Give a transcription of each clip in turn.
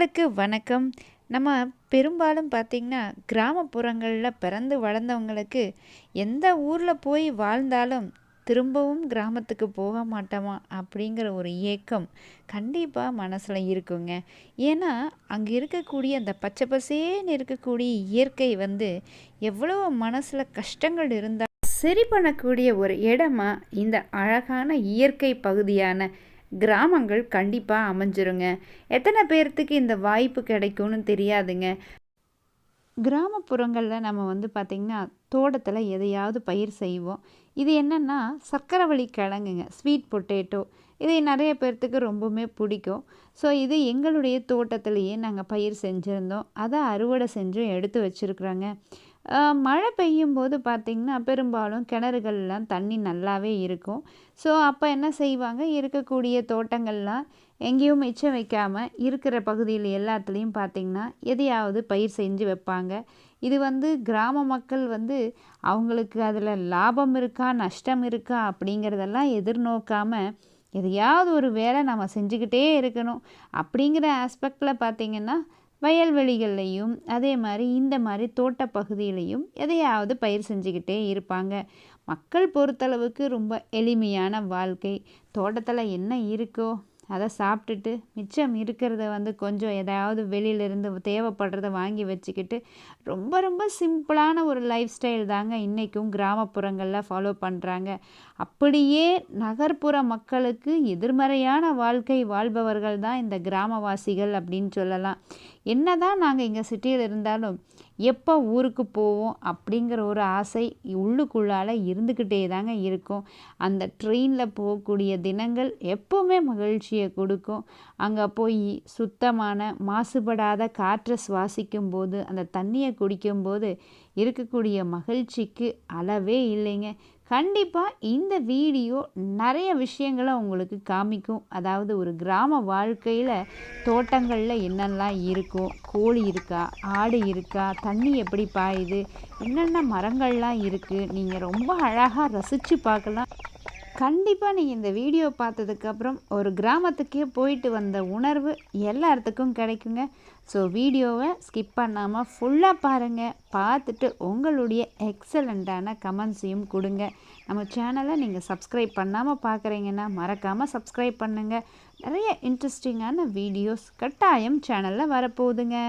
நேயர்களுக்கு வணக்கம். நம்ம பெரும்பாலும் பார்த்தீங்கன்னா, கிராமப்புறங்கள்ல பிறந்து வளர்ந்தவங்களுக்கு, எந்த ஊர்ல போய் வாழ்ந்தாலும், திரும்பவும் கிராமத்துக்கு போக மாட்டோமா? அப்படிங்கிற ஒரு ஏக்கம் கண்டிப்பா மனசுல இருக்குங்க. ஏன்னா, அங்க இருக்கக்கூடிய அந்த பச்சை பசேல்னு இருக்கக்கூடிய இயற்கை வந்து, எவ்வளவு மனசுல கஷ்டங்கள் இருந்தா சரி பண்ணக்கூடிய ஒரு இடமா, இந்த அழகான இயற்கை பகுதியான கிராமங்கள் கண்டிப்பா அமைஞ்சிருங்க. எத்தன பேர்த்துக்கு இந்த வாய்ப்பு கிடைக்கும்னு தெரியாதுங்க. கிராமப்புறங்கள்ல நம்ம வந்து பார்த்திங்கன்னா, தோட்டத்துல எதையாவது பயிர் செய்வோம். இது என்னன்னா, சர்க்கரைவள்ளி கிழங்குங்க. Sweet potato. இது நெறைய பேர்த்துக்கு ரொம்பவுமே பிடிக்கும். ஸோ, இது எங்களுடைய தோட்டத்திலேயே நாங்க பயிர் செஞ்சிருந்தோம். அத அறுவடை செஞ்சும் எடுத்து வச்சிருக்கிறோங்க. மழை பெய்யும்போது பார்த்திங்கன்னா, பெரும்பாலும் கிணறுகள்லாம் தண்ணி நல்லாவே இருக்கும். ஸோ, அப்போ என்ன செய்வாங்க, இருக்கக்கூடிய தோட்டங்கள்லாம் எங்கேயும் மிச்சம் வைக்காம, இருக்கிற பகுதியில் எல்லாத்துலேயும் பார்த்திங்கன்னா, எதையாவது பயிர் செஞ்சு வைப்பாங்க. இது வந்து கிராம மக்கள் வந்து அவங்களுக்கு அதில் லாபம் இருக்கா, நஷ்டம் இருக்கா அப்படிங்கிறதெல்லாம் எதிர்நோக்காம, எதையாவது ஒரு வேலை நம்ம செஞ்சுக்கிட்டே இருக்கணும். அப்படிங்கிற ஆஸ்பெக்டில் பார்த்திங்கன்னா, வயல்வெளிகள்லையும் அதே மாதிரி இந்த மாதிரி தோட்ட பகுதியிலையும் எதையாவது பயிர் செஞ்சுக்கிட்டே இருப்பாங்க. மக்கள் பொறுத்தளவுக்கு ரொம்ப எளிமையான வாழ்க்கை. தோட்டத்தில் என்ன இருக்கோ அதை சாப்பிட்டுட்டு மிச்சம் இருக்கிறத வந்து கொஞ்சம் எதாவது வெளியிலேருந்து தேவைப்படுறத வாங்கி வச்சுக்கிட்டு ரொம்ப ரொம்ப சிம்பிளான ஒரு லைஃப் ஸ்டைல் தாங்க இன்றைக்கும் கிராமப்புறங்களில் ஃபாலோ பண்ணுறாங்க. அப்படியே நகர்ப்புற மக்களுக்கு எதிர்மறையான வாழ்க்கை வாழ்பவர்கள் தான் இந்த கிராமவாசிகள் அப்படின்னு சொல்லலாம். என்னதான் நாங்கள் இங்கே சிட்டியில் இருந்தாலும் எப்போ ஊருக்கு போவோம் அப்படிங்கிற ஒரு ஆசை உள்ளுக்குள்ளால் இருந்துக்கிட்டே தாங்க இருக்கும். அந்த ட்ரெயினில் போகக்கூடிய தினங்கள் எப்போவுமே மகிழ்ச்சியை கொடுக்கும். அங்கே போய் சுத்தமான மாசுபடாத காற்றை சுவாசிக்கும்போது, அந்த தண்ணியை குடிக்கும்போது இருக்கக்கூடிய மகிழ்ச்சிக்கு அளவே இல்லைங்க. கண்டிப்பாக இந்த வீடியோ நிறைய விஷயங்களை உங்களுக்கு காமிக்கும். அதாவது ஒரு கிராம வாழ்க்கையில் தோட்டங்களில் என்னெல்லாம் இருக்கும், கோழி இருக்கா, ஆடு இருக்கா, தண்ணி எப்படி பாயுது, என்னென்ன மரங்கள்லாம் இருக்குது, நீங்கள் ரொம்ப அழகாக ரசித்து பார்க்கலாம். கண்டிப்பாக நீங்கள் இந்த வீடியோ பார்த்ததுக்கப்புறம் ஒரு கிராமத்துக்கே போயிட்டு வந்த உணர்வு எல்லாத்துக்கும் கிடைக்குங்க. ஸோ வீடியோவை ஸ்கிப் பண்ணாமல் ஃபுல்லாக பாருங்கள். பார்த்துட்டு உங்களுடைய எக்ஸலண்ட்டான கமெண்ட்ஸையும் கொடுங்க. நம்ம சேனலை நீங்கள் சப்ஸ்கிரைப் பண்ணாமல் பார்க்குறீங்கன்னா மறக்காமல் சப்ஸ்கிரைப் பண்ணுங்கள். நிறைய இன்ட்ரெஸ்டிங்கான வீடியோஸ் கட்டாயம் சேனலில் வரப்போகுதுங்க.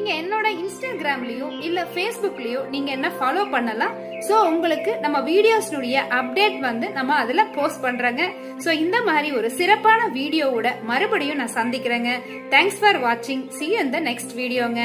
நீங்க என்னோட இன்ஸ்டாகிராம்லயோ இல்ல ஃபேஸ்புக்லயோ நீங்க என்ன ஃபாலோ பண்ணலாம். சோ உங்களுக்கு நம்ம வீடியோஸ்னுடைய அப்டேட் வந்து நம்ம அதுல போஸ்ட் பண்றோங்க. சோ இந்த மாதிரி ஒரு சிறப்பான வீடியோவோட மறுபடியும் நான் சந்திக்கிறேங்க. தேங்க்ஸ் ஃபார் வாட்சிங். See you in the next வீடியோங்க.